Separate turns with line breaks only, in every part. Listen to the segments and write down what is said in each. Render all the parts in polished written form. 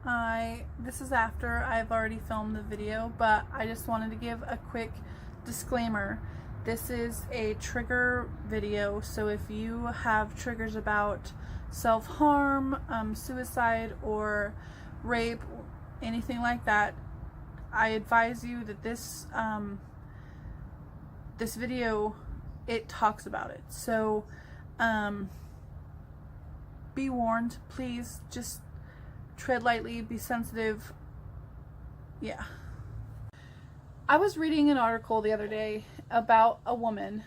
This is after I've already filmed the video, but I just wanted to give a quick disclaimer. This is a trigger video, so if you have triggers about self-harm, suicide, or rape, anything like that, I advise you that this video, it talks about it. So be warned, please. Just tread lightly, be sensitive. Yeah. I was reading an article the other day about a woman.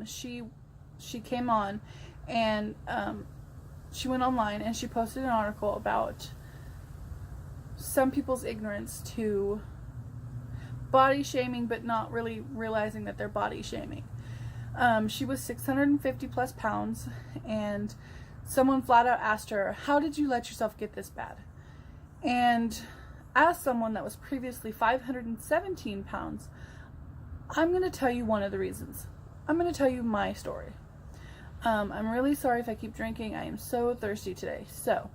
She came on and she went online and she posted an article about some people's ignorance to body shaming, but not really realizing that they're body shaming. She was 650 plus pounds, and someone flat out asked her, "How did you let yourself get this bad?" And as someone that was previously 517 pounds, I'm going to tell you one of the reasons. I'm going to tell you my story. I'm really sorry if I keep drinking. I am so thirsty today. So,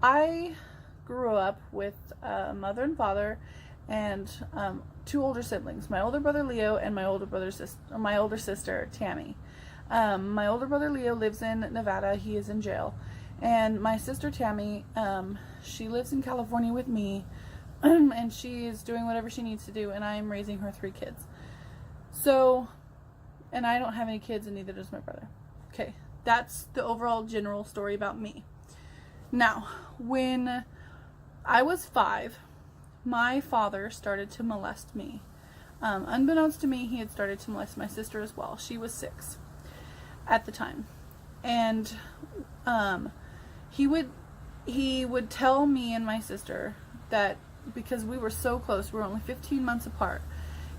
I grew up with a mother and father and two older siblings. My older brother Leo and my older sister Tammy. My older brother Leo lives in Nevada. He is in jail. And my sister Tammy, she lives in California with me, and she is doing whatever she needs to do, and I am raising her 3 kids. So, and I don't have any kids, and neither does my brother. Okay, that's the overall general story about me. Now, when I was 5, my father started to molest me. Unbeknownst to me, he had started to molest my sister as well. She was 6 at the time. And he would tell me and my sister that because we were so close, we were only 15 months apart,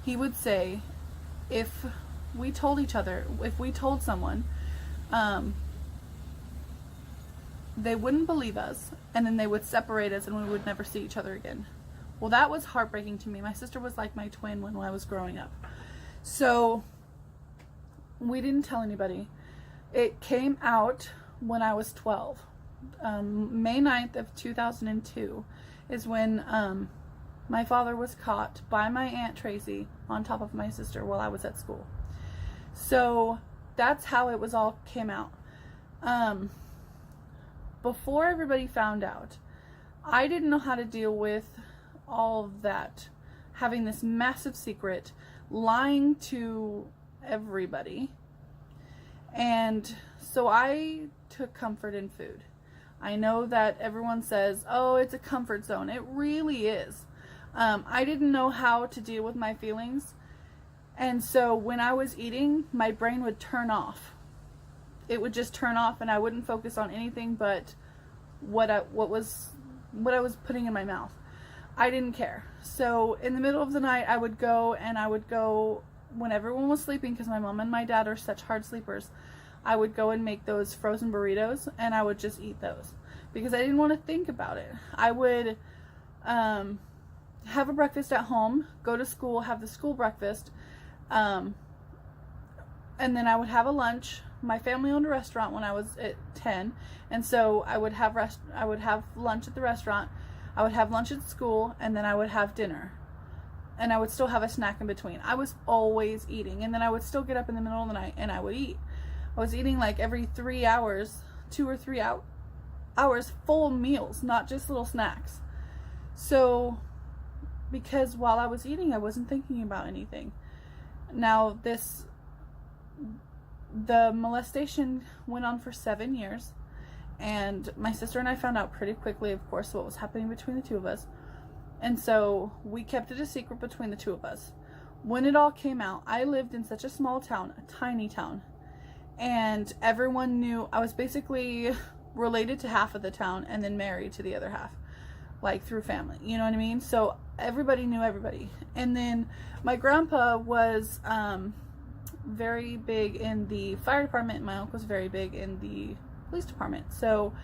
he would say, if we told someone, they wouldn't believe us, and then they would separate us and we would never see each other again. Well, that was heartbreaking to me. My sister was like my twin when I was growing up. So we didn't tell anybody. It came out when I was 12. May 9th of 2002 is when my father was caught by my Aunt Tracy on top of my sister while I was at school. So that's how it was all came out. Before everybody found out, I didn't know how to deal with all of that, having this massive secret, lying to everybody. And so I took comfort in food. I know that everyone says, oh, it's a comfort zone. It really is. I didn't know how to deal with my feelings. And so when I was eating, my brain would turn off. It would just turn off, and I wouldn't focus on anything but what I was putting in my mouth. I didn't care. So in the middle of the night, I would go when everyone was sleeping, because my mom and my dad are such hard sleepers. I would go and make those frozen burritos, and I would just eat those because I didn't want to think about it. I would have a breakfast at home, go to school, have the school breakfast, and then I would have a lunch. My family owned a restaurant when I was at 10, and so I would have lunch at the restaurant, I would have lunch at school, and then I would have dinner. And I would still have a snack in between. I was always eating, and then I would still get up in the middle of the night and I would eat. I was eating like every 3 hours, 2 or 3 hours, full meals, not just little snacks. So, because while I was eating, I wasn't thinking about anything. Now, the molestation went on for 7 years, and my sister and I found out pretty quickly, of course, what was happening between the two of us. And so we kept it a secret between the two of us. When it all came out, I lived in such a small town, a tiny town, and everyone knew I was basically related to half of the town and then married to the other half, like through family, you know what I mean? So everybody knew everybody. And then my grandpa was very big in the fire department, and my uncle was very big in the police department. So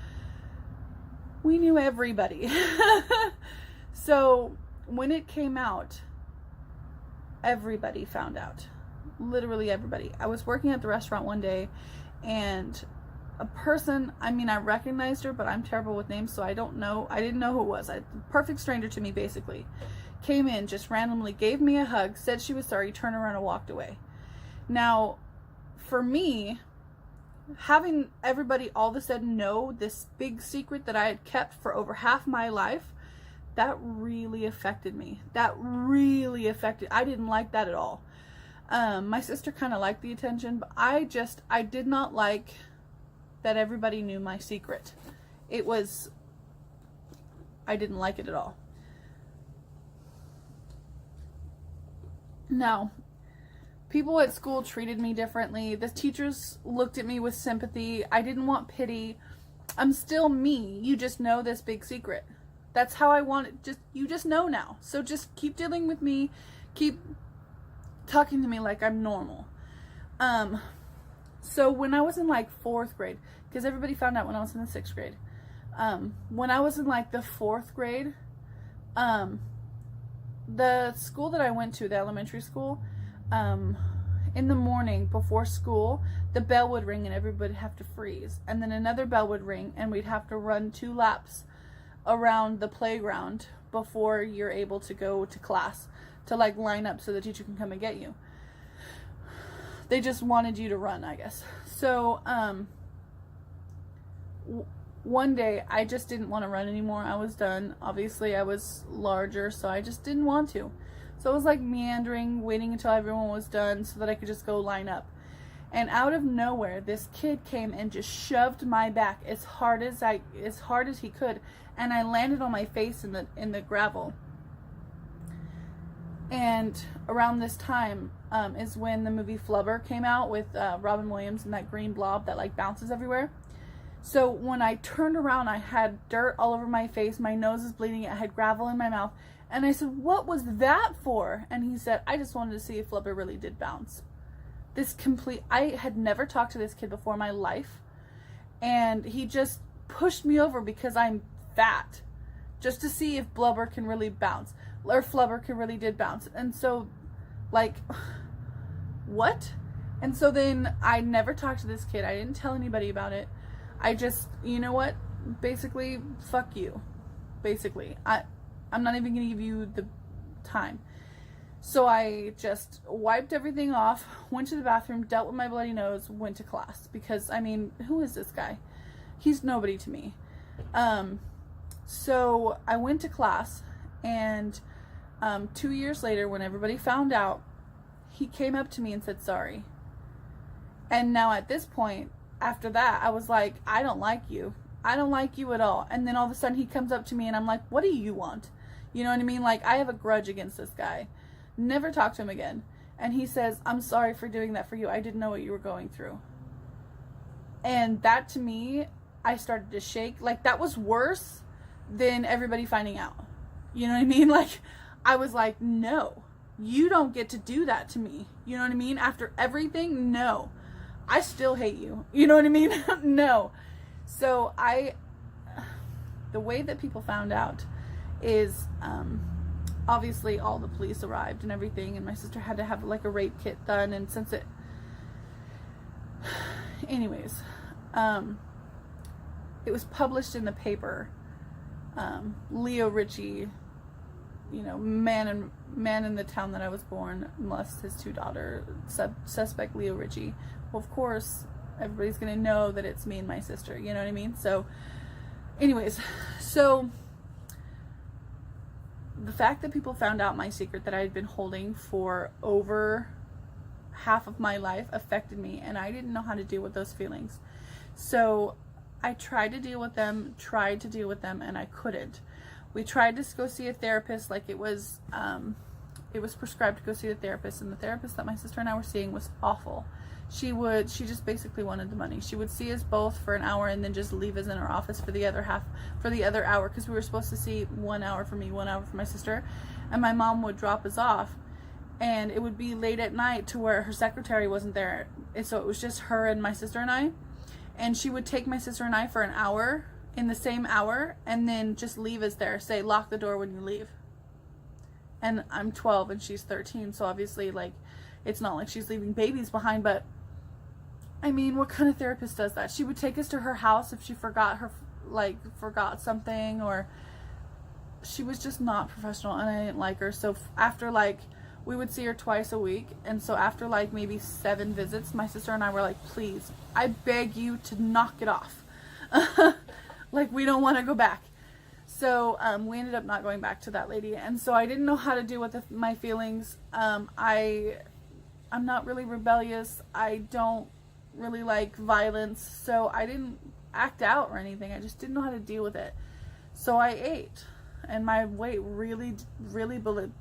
we knew everybody. So when it came out, everybody found out. Literally everybody. I was working at the restaurant one day, and a person, I mean, I recognized her, but I'm terrible with names, so I didn't know who it was. Perfect stranger to me, basically. Came in, just randomly gave me a hug, said she was sorry, turned around and walked away. Now, for me, having everybody all of a sudden know this big secret that I had kept for over half my life, that really affected me. I didn't like that at all. My sister kind of liked the attention, but I did not like that everybody knew my secret. I didn't like it at all. Now, people at school treated me differently. The teachers looked at me with sympathy. I didn't want pity. I'm still me. You just know this big secret. That's how I want it. You just know now. So just keep dealing with me. Keep talking to me like I'm normal. So when I was in like 4th grade, because everybody found out when I was in the 6th grade. When I was in like the 4th grade, the school that I went to, the elementary school, in the morning before school, the bell would ring and everybody would have to freeze. And then another bell would ring and we'd have to run 2 laps around the playground before you're able to go to class, to like line up so the teacher can come and get you. They just wanted you to run, I guess. So, one day I just didn't want to run anymore. I was done. Obviously I was larger, so I just didn't want to. So I was like meandering, waiting until everyone was done so that I could just go line up. And out of nowhere, this kid came and just shoved my back as hard as he could, and I landed on my face in the gravel. And around this time is when the movie Flubber came out with Robin Williams and that green blob that like bounces everywhere. So when I turned around, I had dirt all over my face, my nose is bleeding, I had gravel in my mouth, and I said, "What was that for?" And he said, "I just wanted to see if Flubber really did bounce." I had never talked to this kid before in my life, and he just pushed me over because I'm fat, just to see if Blubber can really bounce, or Flubber can really did bounce. And so, like, what? And so then I never talked to this kid. I didn't tell anybody about it. I just, you know what? Basically, fuck you. Basically, I'm not even gonna give you the time. So I just wiped everything off, went to the bathroom, dealt with my bloody nose, went to class. Because, I mean, who is this guy? He's nobody to me. So I went to class, and 2 years later, when everybody found out, he came up to me and said sorry. And now at this point, after that, I was like, I don't like you. I don't like you at all. And then all of a sudden he comes up to me and I'm like, what do you want? You know what I mean? Like, I have a grudge against this guy. Never talk to him again. And he says, I'm sorry for doing that for you. I didn't know what you were going through. And that, to me, I started to shake. Like, that was worse than everybody finding out. You know what I mean? Like, I was like, no, you don't get to do that to me. You know what I mean? After everything, no. I still hate you. You know what I mean? No. So the way that people found out is, obviously all the police arrived and everything, and my sister had to have like a rape kit done, and since anyways, it was published in the paper. Leo Ritchie, you know, man in the town that I was born, molests his 2 daughters, suspect Leo Ritchie. Well, of course, everybody's going to know that it's me and my sister, you know what I mean? So, anyways, so the fact that people found out my secret that I had been holding for over half of my life affected me, and I didn't know how to deal with those feelings. So, I tried to deal with them, and I couldn't. We tried to go see a therapist, like it was prescribed to go see a therapist, and the therapist that my sister and I were seeing was awful. She just basically wanted the money. She would see us both for an hour and then just leave us in her office for the other hour, because we were supposed to see 1 hour for me, 1 hour for my sister, and my mom would drop us off, and it would be late at night to where her secretary wasn't there, and so it was just her and my sister and I, and she would take my sister and I for an hour, in the same hour, and then just leave us there, say, lock the door when you leave. And I'm 12 and she's 13, so obviously, like, it's not like she's leaving babies behind, but I mean, what kind of therapist does that? She would take us to her house if she forgot something, or she was just not professional, and I didn't like her. So after, like, we would see her twice a week, and so after, like, maybe 7 visits, my sister and I were like, please, I beg you to knock it off. Like, we don't want to go back. So we ended up not going back to that lady, and so I didn't know how to deal with my feelings. I'm not really rebellious. I don't really like violence, so I didn't act out or anything. I just didn't know how to deal with it. So I ate, and my weight really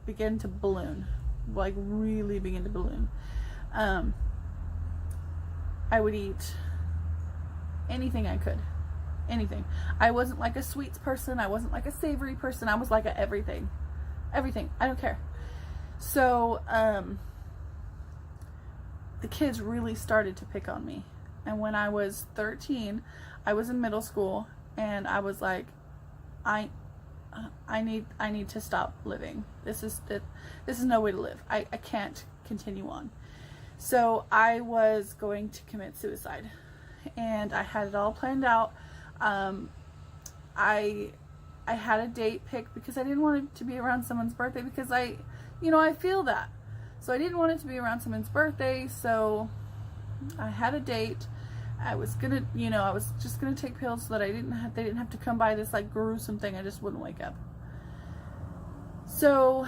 began to balloon. Like, really begin to balloon. I would eat anything I could. Anything. I wasn't like a sweets person. I wasn't like a savory person. I was like a everything. Everything. I don't care. So, the kids really started to pick on me. And when I was 13, I was in middle school, and I was like, I need to stop living. This is no way to live. I can't continue on. So I was going to commit suicide, and I had it all planned out. I had a date picked because I didn't want it to be around someone's birthday, because I feel that. So I didn't want it to be around someone's birthday, so I had a date. I was just gonna take pills so that they didn't have to come by this, like, gruesome thing. I just wouldn't wake up. So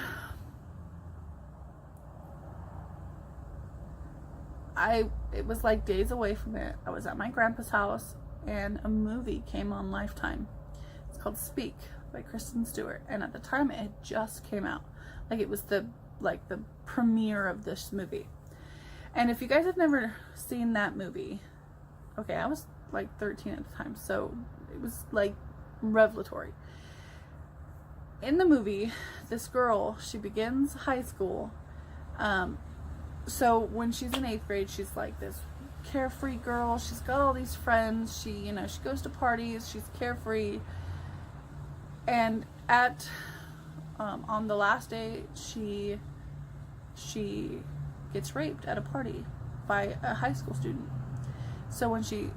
it was like days away from it. I was at my grandpa's house, and a movie came on Lifetime. It's called Speak by Kristen Stewart, and at the time it had just came out. Like, it was the premiere of this movie. And if you guys have never seen that movie, okay, I was like 13 at the time, so it was like revelatory. In the movie, this girl, she begins high school. So when she's in 8th grade, she's like this carefree girl. She's got all these friends. She goes to parties. She's carefree. And on the last day, she gets raped at a party by a high school student. So when she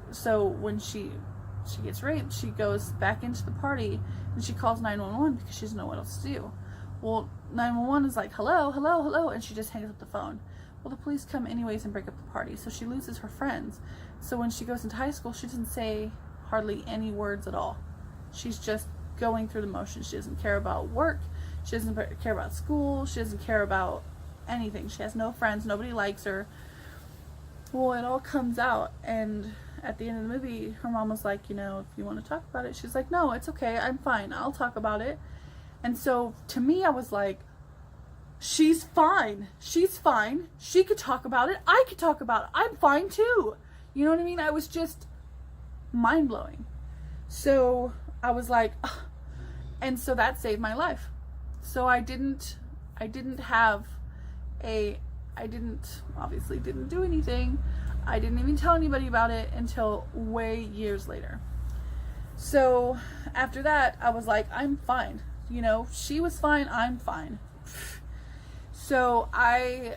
gets raped, she goes back into the party, and she calls 911 because she doesn't know what else to do. Well, 911 is like, hello, hello, hello, and she just hangs up the phone. Well, the police come anyways and break up the party, so she loses her friends. So when she goes into high school, she doesn't say hardly any words at all. She's just going through the motions. She doesn't care about work. She doesn't care about school. She doesn't care about anything. She has no friends. Nobody likes her. Well, it all comes out, and at the end of the movie, her mom was like, if you want to talk about it. She's like, no, it's okay. I'm fine. I'll talk about it. And so to me, I was like, she's fine. She's fine. She could talk about it. I could talk about it. I'm fine too. You know what I mean? I was just mind-blowing. So I was like, ugh. And so that saved my life. So I obviously didn't do anything. I didn't even tell anybody about it until way years later. So after that, I was like, I'm fine. She was fine. I'm fine. So I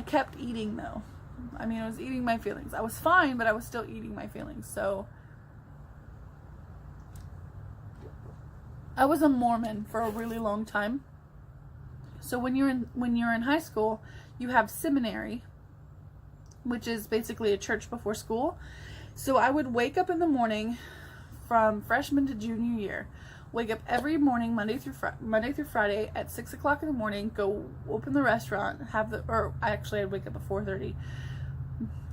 kept eating, though. I mean, I was eating my feelings. I was fine, but I was still eating my feelings. So I was a Mormon for a really long time. So when you're in high school, you have seminary, which is basically a church before school. So I would wake up in the morning from freshman to junior year. Wake up every morning, Monday through Friday at 6 o'clock in the morning. Go open the restaurant. I'd wake up at 4:30.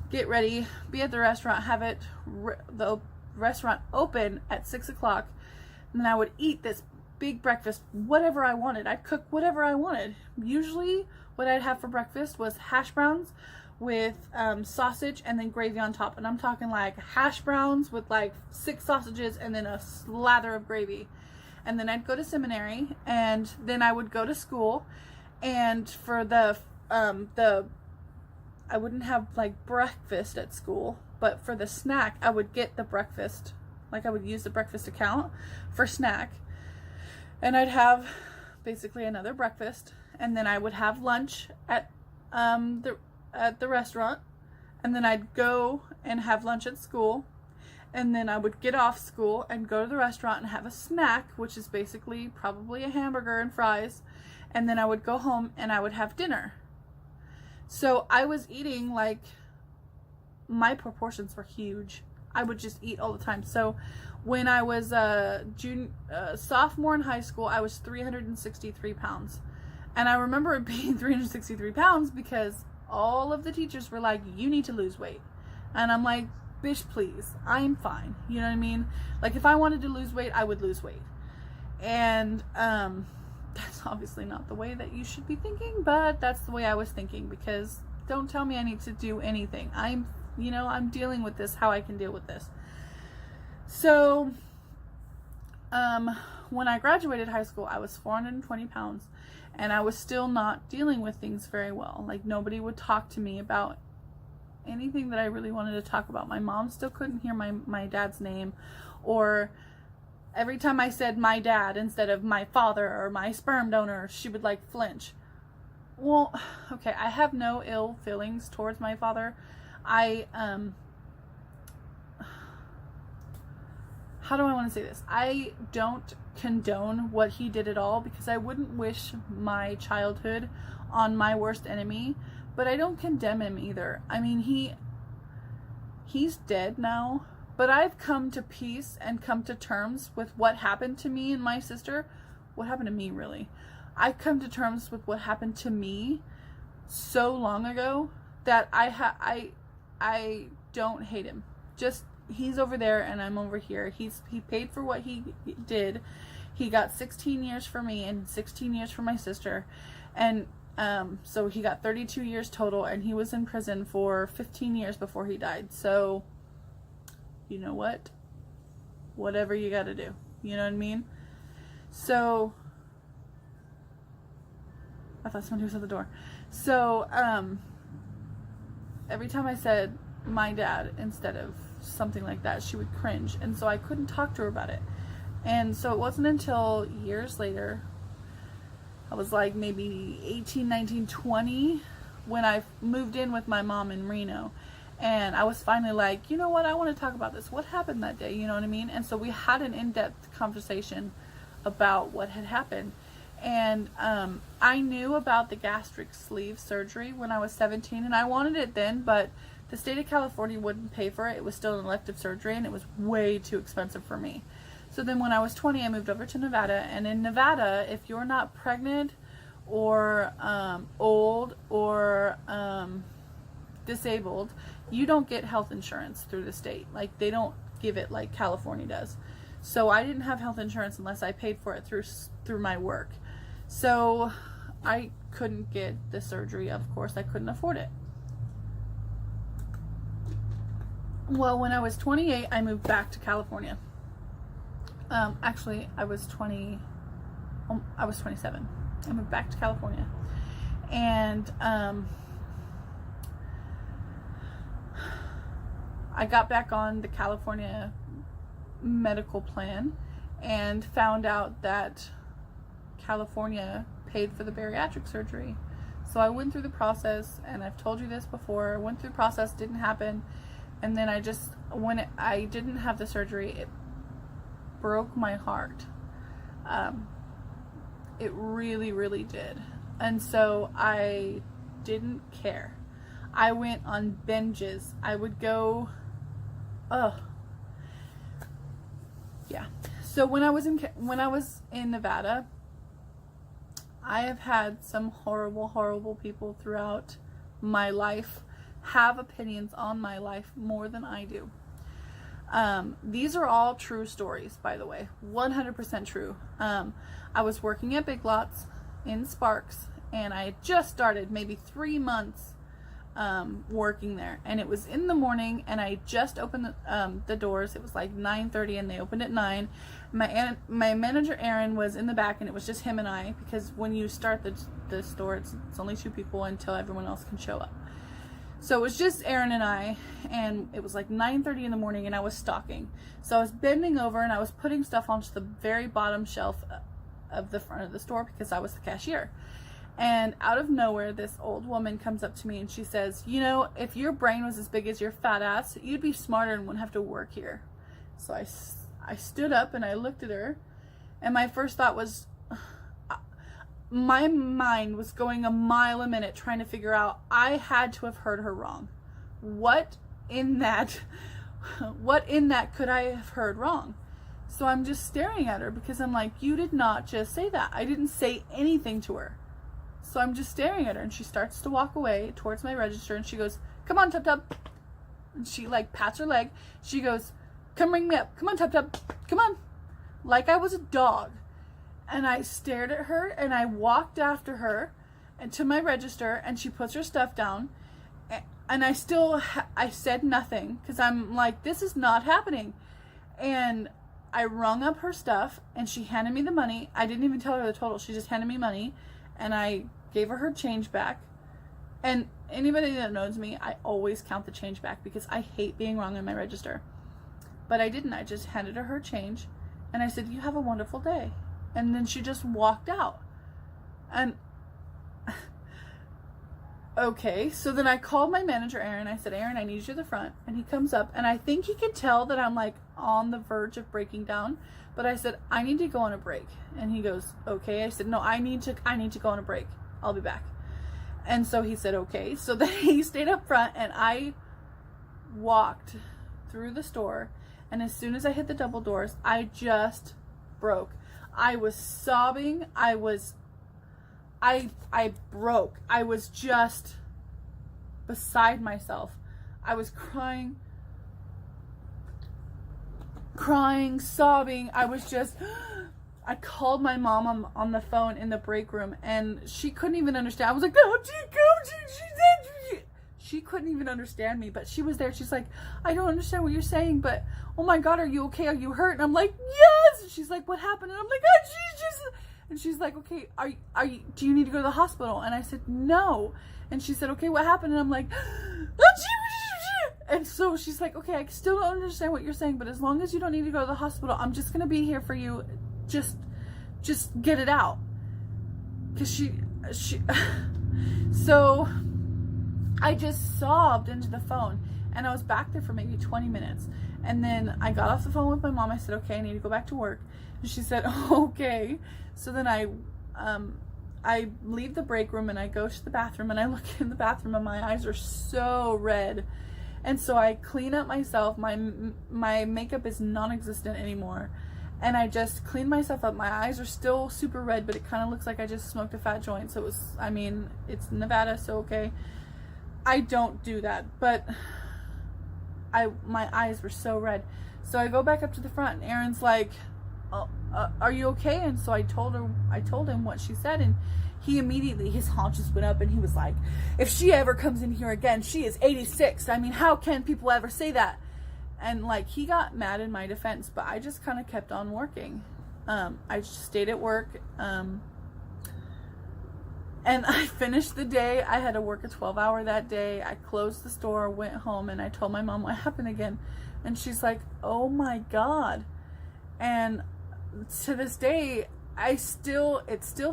Get ready, be at the restaurant, have the restaurant open at 6 o'clock, and then I would eat this big breakfast, whatever I wanted. I'd cook whatever I wanted. Usually what I'd have for breakfast was hash browns with sausage and then gravy on top. And I'm talking like hash browns with like 6 sausages and then a slather of gravy. And then I'd go to seminary, and then I would go to school, and for I wouldn't have like breakfast at school, but for the snack, I would get the breakfast. Like, I would use the breakfast account for snack, and I'd have basically another breakfast, and then I would have lunch at at the restaurant, and then I'd go and have lunch at school, and then I would get off school and go to the restaurant and have a snack, which is basically probably a hamburger and fries, and then I would go home and I would have dinner. So I was eating, like, my proportions were huge. I would just eat all the time. So when I was sophomore in high school, I was 363 pounds. And I remember it being 363 pounds because all of the teachers were like, you need to lose weight. And I'm like, bitch, please, I'm fine. You know what I mean? Like, if I wanted to lose weight, I would lose weight. And that's obviously not the way that you should be thinking, but that's the way I was thinking, because don't tell me I need to do anything. I'm dealing with this how I can deal with this. So when I graduated high school, I was 420 pounds, and I was still not dealing with things very well. Like, nobody would talk to me about anything that I really wanted to talk about. My mom still couldn't hear my dad's name, or every time I said my dad instead of my father or my sperm donor, she would like flinch. Well, okay, I have no ill feelings towards my father. How do I want to say this? I don't condone what he did at all, because I wouldn't wish my childhood on my worst enemy, but I don't condemn him either. I mean, he's dead now, but I've come to peace and come to terms with what happened to me and my sister. What happened to me, really? I've come to terms with what happened to me so long ago that I don't hate him. Just, he's over there and I'm over here. He paid for what he did. He got 16 years for me and 16 years for my sister. And so he got 32 years total, and he was in prison for 15 years before he died. So, you know what? Whatever you gotta do. You know what I mean? So, I thought somebody was at the door. So, every time I said my dad instead of something like that, she would cringe. And so I couldn't talk to her about it. And so it wasn't until years later, I was like maybe 18, 19, 20, when I moved in with my mom in Reno. And I was finally like, you know what, I want to talk about this. What happened that day? You know what I mean? And so we had an in-depth conversation about what had happened. And I knew about the gastric sleeve surgery when I was 17, and I wanted it then, but the state of California wouldn't pay for it. It was still an elective surgery, and it was way too expensive for me. So then when I was 20, I moved over to Nevada, and in Nevada, if you're not pregnant or old or disabled, you don't get health insurance through the state. Like, they don't give it like California does. So I didn't have health insurance unless I paid for it through my work. So I couldn't get the surgery. Of course, I couldn't afford it. Well, when I was 28, I moved back to California. Actually, I was 27. I moved back to California. And I got back on the California medical plan and found out that California paid for the bariatric surgery. So I went through the process, and I've told you this before. I went through the process, didn't happen. And then when I didn't have the surgery, it broke my heart. It really, really did. And so I didn't care. I went on binges. I would go, yeah. So when I was in Nevada, I have had some horrible, horrible people throughout my life have opinions on my life more than I do. These are all true stories, by the way, 100% true. I was working at Big Lots in Sparks, and I had just started maybe 3 months working there, and it was in the morning, and I just opened the doors. It was like 9:30, and they opened at 9. My manager Aaron was in the back, and it was just him and I, because when you start the store, it's only 2 people until everyone else can show up. So it was just Aaron and I, and it was like 9:30 in the morning, and I was stocking. So I was bending over, and I was putting stuff onto the very bottom shelf of the front of the store because I was the cashier. And out of nowhere, this old woman comes up to me and she says, you know, if your brain was as big as your fat ass, you'd be smarter and wouldn't have to work here. So I stood up and I looked at her, and my first thought was, my mind was going a mile a minute trying to figure out, I had to have heard her wrong. What in that could I have heard wrong? So I'm just staring at her because I'm like, you did not just say that. I didn't say anything to her. So I'm just staring at her, and she starts to walk away towards my register, and she goes, come on, Tub Tub. And she like pats her leg. She goes, come ring me up. Come on, Tub Tub. Come on. Like I was a dog. And I stared at her, and I walked after her and to my register, and she puts her stuff down, and I said nothing because I'm like, this is not happening. And I rung up her stuff, and she handed me the money. I didn't even tell her the total. She just handed me money, and I gave her change back. And anybody that knows me, I always count the change back because I hate being wrong on my register. But I didn't. I just handed her change, and I said, you have a wonderful day. And then she just walked out. And okay, so then I called my manager, Aaron. I said, Aaron, I need you at the front. And he comes up, and I think he could tell that I'm like on the verge of breaking down. But I said, I need to go on a break. And he goes, okay. I said, no, I need to go on a break. I'll be back. And so he said, okay. So then he stayed up front, and I walked through the store. And as soon as I hit the double doors, I just broke. I was sobbing. I broke. I was just beside myself. I was crying, sobbing. I called my mom on the phone in the break room, and she couldn't even understand. I was like, she couldn't even understand me, but she was there. She's like, I don't understand what you're saying, but oh my God, are you okay? Are you hurt? And I'm like, yes. And she's like, what happened? And I'm like, oh, and she's like, okay, do you need to go to the hospital? And I said, no. And she said, okay, what happened? And I'm like, and so she's like, okay, I still don't understand what you're saying, but as long as you don't need to go to the hospital, I'm just going to be here for you. Just get it out. Cause so I just sobbed into the phone, and I was back there for maybe 20 minutes. And then I got off the phone with my mom. I said, okay, I need to go back to work. And she said, okay. So then I leave the break room, and I go to the bathroom, and I look in the bathroom, and my eyes are so red. And so I clean up myself. My makeup is non-existent anymore. And I just clean myself up. My eyes are still super red, but it kind of looks like I just smoked a fat joint. So it's Nevada, so okay. I don't do that, but my eyes were so red. So I go back up to the front, and Aaron's like, are you okay? And so I told him what she said, and he immediately, his haunches went up, and he was like, if she ever comes in here again, she is 86. I mean, how can people ever say that? And like, he got mad in my defense, but I just kind of kept on working. I just stayed at work, and I finished the day. I had to work a 12-hour that day. I closed the store, went home, and I told my mom what happened again. And she's like, oh my God. And to this day, it still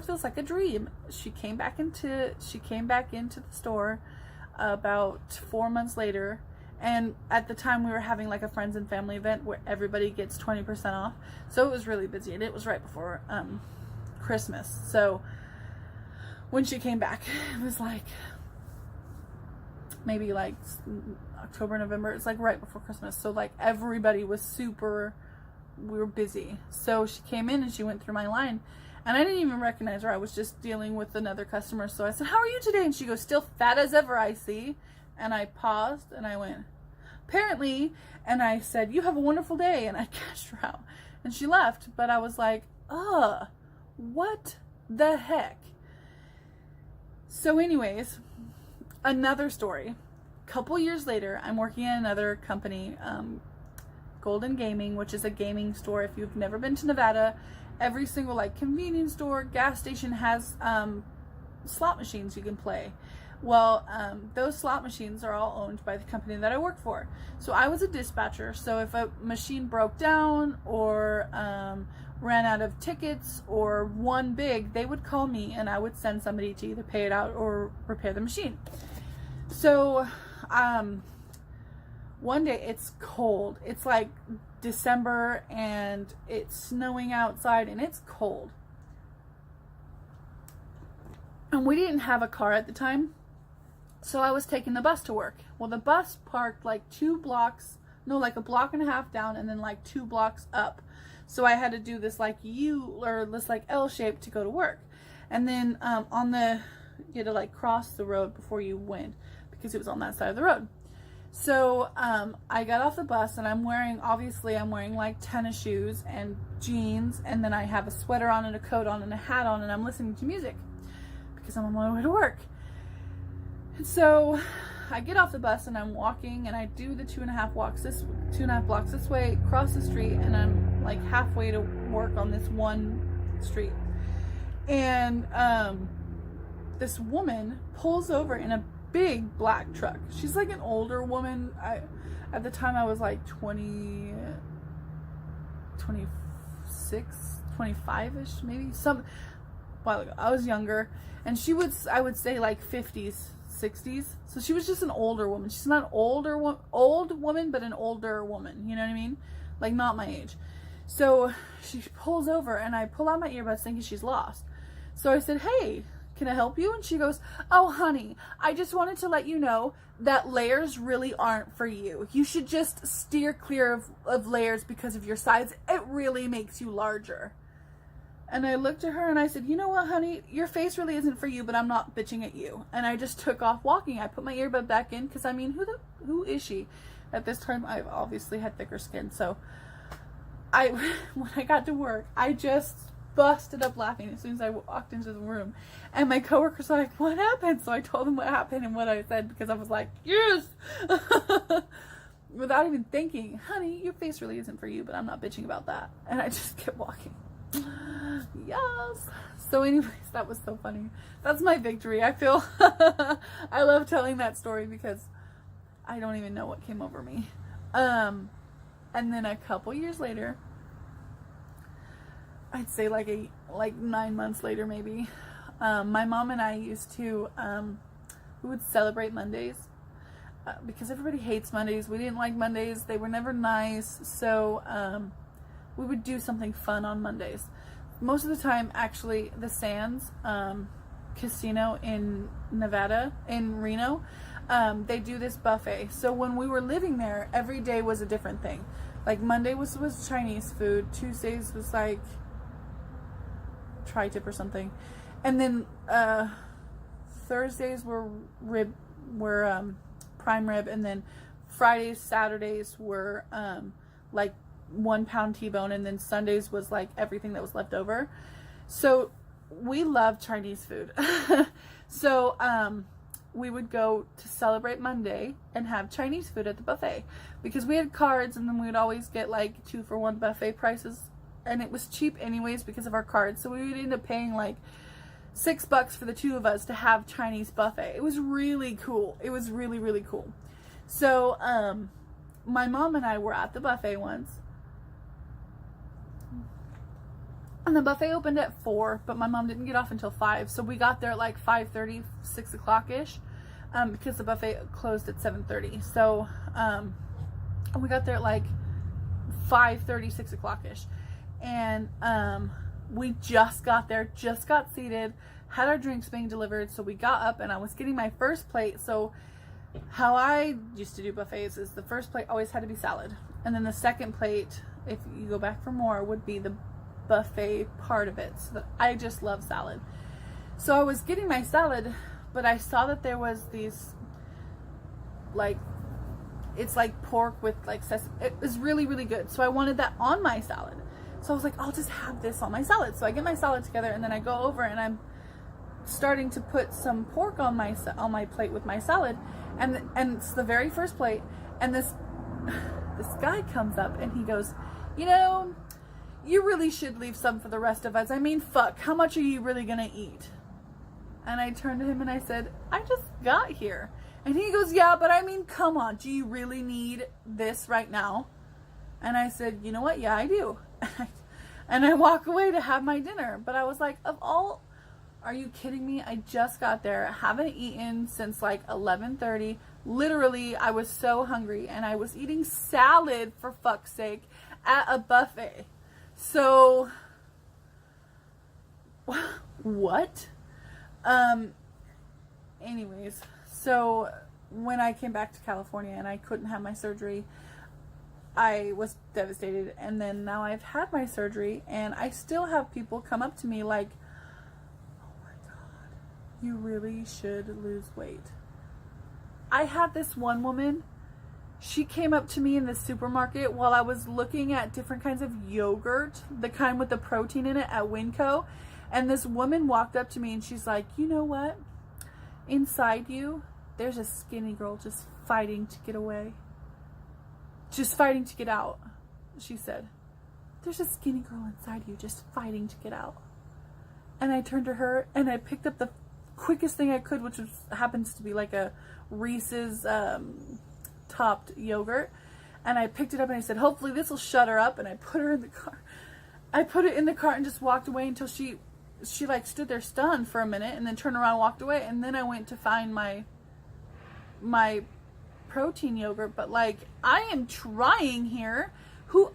feels like a dream. She came back into the store about 4 months later. And at the time, we were having like a friends and family event where everybody gets 20% off. So it was really busy, and it was right before Christmas. So when she came back, it was like maybe like October, November. It's like right before Christmas. So like everybody was we were busy. So she came in, and she went through my line, and I didn't even recognize her. I was just dealing with another customer. So I said, how are you today? And she goes, still fat as ever, I see. And I paused, and I went, apparently. And I said, you have a wonderful day. And I cashed her out, and she left. But I was like, what the heck? So anyways, another story. Couple years later, I'm working at another company, Golden Gaming, which is a gaming store. If you've never been to Nevada, every single like convenience store, gas station has slot machines you can play. Well, those slot machines are all owned by the company that I work for. So I was a dispatcher. So if a machine broke down or ran out of tickets or won big, they would call me and I would send somebody to either pay it out or repair the machine. So one day it's cold. It's like December and it's snowing outside and it's cold. And we didn't have a car at the time. So I was taking the bus to work. Well, the bus parked like a block and a half down and then like 2 blocks up. So I had to do this like this like L shape to go to work. And then you had to like cross the road before you went because it was on that side of the road. So I got off the bus and I'm wearing like tennis shoes and jeans, and then I have a sweater on and a coat on and a hat on, and I'm listening to music because I'm on my way to work. And so I get off the bus and I'm walking and I do the 2.5 blocks this way, cross the street, and I'm like halfway to work on this one street. And this woman pulls over in a big black truck. She's like an older woman. At the time I was like 26, 25-ish, maybe. While ago. I was younger. And I would say like 50s, 60s. So she was just an older woman. She's not an old woman, but an older woman. You know what I mean? Like not my age. So she pulls over and I pull out my earbuds thinking she's lost. So I said, "Hey, can I help you?" And she goes, "Oh, honey, I just wanted to let you know that layers really aren't for you. You should just steer clear of layers because of your size. It really makes you larger." And I looked at her and I said, "You know what, honey? Your face really isn't for you, but I'm not bitching at you." And I just took off walking. I put my earbud back in because, I mean, who is she? At this time, I've obviously had thicker skin. So when I got to work, I just busted up laughing as soon as I walked into the room. And my coworkers were like, "What happened?" So I told them what happened and what I said because I was like, yes! Without even thinking, "Honey, your face really isn't for you, but I'm not bitching about that." And I just kept walking. Yes. So anyways, that was so funny. That's my victory. I feel I love telling that story because I don't even know what came over me. And then a couple years later, I'd say like 9 months later maybe, my mom and I used to we would celebrate Mondays because everybody hates Mondays. We didn't like Mondays. They were never nice. So we would do something fun on Mondays. Most of the time, actually, the Sands Casino in Nevada, in Reno, they do this buffet. So when we were living there, every day was a different thing. Like Monday was Chinese food. Tuesdays was like tri-tip or something. And then Thursdays were prime rib. And then Fridays, Saturdays were like 1 pound T-bone, and then Sundays was like everything that was left over. So we love Chinese food. So we would go to celebrate Monday and have Chinese food at the buffet because we had cards, and then we would always get like 2-for-1 buffet prices, and it was cheap anyways because of our cards. So we would end up paying like $6 for the 2 of us to have Chinese buffet. It was really cool. It was really, really cool. So my mom and I were at the buffet once. And the buffet opened at 4, but my mom didn't get off until 5. So we got there at like 5:30, 6 o'clock-ish, because the buffet closed at 7:30. So we got there at like 5:30, 6 o'clock-ish. And we just got there, just got seated, had our drinks being delivered. So we got up and I was getting my first plate. So how I used to do buffets is the first plate always had to be salad. And then the second plate, if you go back for more, would be the buffet part of it. So that I just love salad. So I was getting my salad, but I saw that there was these like, it's like pork with like sesame. It was really, really good. So I wanted that on my salad. So I was like, I'll just have this on my salad. So I get my salad together and then I go over and I'm starting to put some pork on my plate with my salad, and it's the very first plate, and this guy comes up and he goes, "You know, you really should leave some for the rest of us. I mean, fuck, how much are you really gonna eat?" And I turned to him and I said, I just got here. And he goes, yeah, but I mean, come on, do you really need this right now? And I said, you know what? Yeah, I do. And I walk away to have my dinner. But I was like, are you kidding me? I just got there. I haven't eaten since like 11:30. Literally, I was so hungry. And I was eating salad, for fuck's sake, at a buffet. So, what? Anyways, so when I came back to California and I couldn't have my surgery, I was devastated. And then now I've had my surgery and I still have people come up to me like, oh my God, you really should lose weight. I had this one woman, she came up to me in the supermarket while I was looking at different kinds of yogurt, the kind with the protein in it at Winco. And this woman walked up to me and she's like, you know what? Inside you, there's a skinny girl just fighting to get away. Just fighting to get out, she said. There's a skinny girl inside you just fighting to get out. And I turned to her and I picked up the quickest thing I could, which happens to be like a Reese's topped yogurt. And I picked it up and I said, hopefully this will shut her up. And I put her in the car. I put it in the cart and just walked away until she like stood there stunned for a minute and then turned around and walked away. And then I went to find my protein yogurt. But like, I am trying here. Who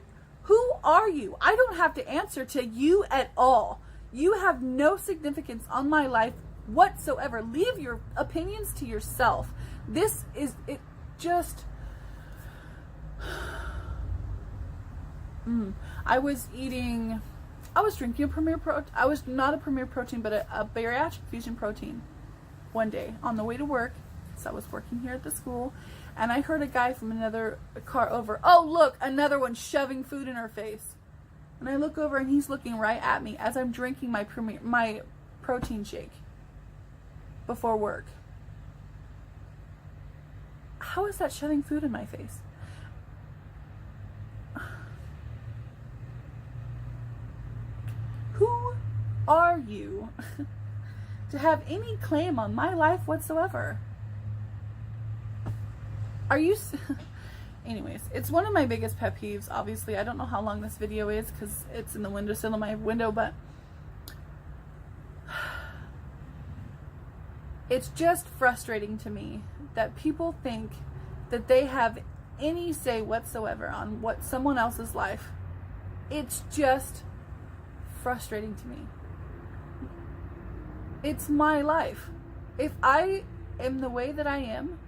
are you? I don't have to answer to you at all. You have no significance on my life whatsoever. Leave your opinions to yourself. This is it. Just I was drinking a Premier Protein. I was not a Premier Protein, but a Bariatric Fusion Protein one day on the way to work. So I was working here at the school, and I heard a guy from another car over, oh look, another one shoving food in her face. And I look over and he's looking right at me as I'm drinking my protein shake before work. How is that shoving food in my face? Who are you to have any claim on my life whatsoever? Are you... Anyways, it's one of my biggest pet peeves. Obviously, I don't know how long this video is because it's in the windowsill of my window, but it's just frustrating to me that people think that they have any say whatsoever on what someone else's life. It's just frustrating to me. It's my life. If I am the way that I am,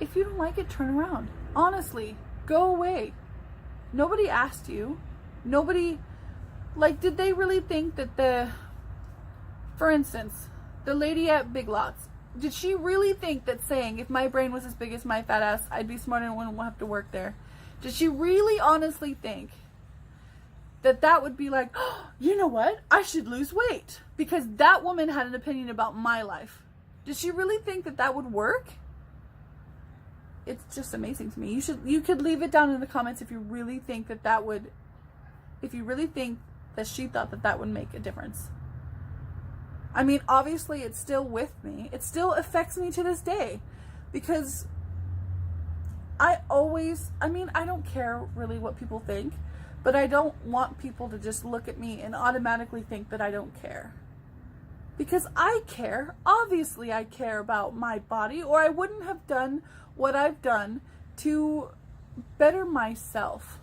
if you don't like it, turn around. Honestly, go away. Nobody asked you. Nobody, like, did they really think that for instance, the lady at Big Lots, did she really think that saying, if my brain was as big as my fat ass, I'd be smarter and wouldn't have to work there? Did she really honestly think that would be like, oh, you know what? I should lose weight because that woman had an opinion about my life. Did she really think that would work? It's just amazing to me. You could leave it down in the comments if you really think if you really think that she thought that would make a difference. I mean, obviously it's still with me. It still affects me to this day because I don't care really what people think, but I don't want people to just look at me and automatically think that I don't care. Because I care. Obviously I care about my body, or I wouldn't have done what I've done to better myself.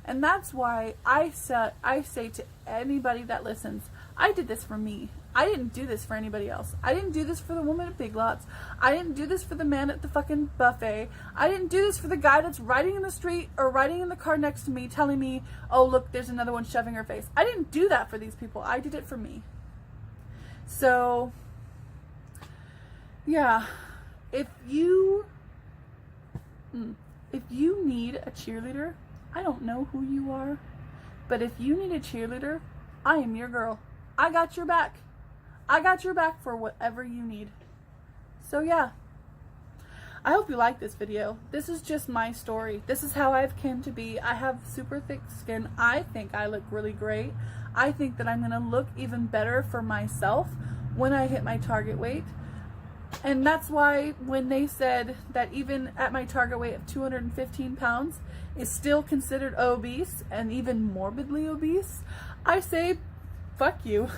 And that's why I say to anybody that listens, I did this for me. I didn't do this for anybody else. I didn't do this for the woman at Big Lots. I didn't do this for the man at the fucking buffet. I didn't do this for the guy that's riding in the street or riding in the car next to me telling me, oh look, there's another one shoving her face. I didn't do that for these people. I did it for me. So, yeah, if you need a cheerleader, I don't know who you are, but if you need a cheerleader, I am your girl. I got your back. I got your back for whatever you need. So yeah, I hope you like this video. This is just my story. This is how I've came to be. I have super thick skin. I think I look really great. I think that I'm going to look even better for myself when I hit my target weight. And that's why when they said that even at my target weight of 215 pounds is still considered obese and even morbidly obese, I say, fuck you.